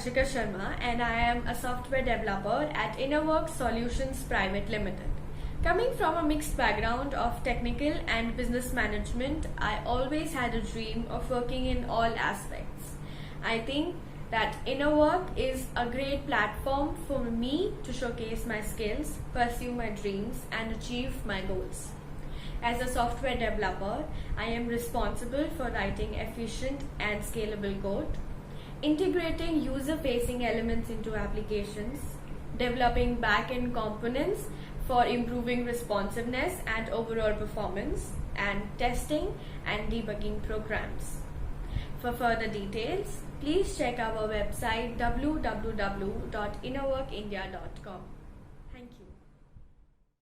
Vanshika Sharma and I am a software developer at Innerwork Solutions Private Limited. Coming from a mixed background of technical and business management, I always had a dream of working in all aspects. I think that Innerwork is a great platform for me to showcase my skills, pursue my dreams, and achieve my goals. As a software developer, I am responsible for writing efficient and scalable code, integrating user-facing elements into applications, developing back-end components for improving responsiveness and overall performance, and testing and debugging programs. For further details, please check our website www.innerworkindia.com.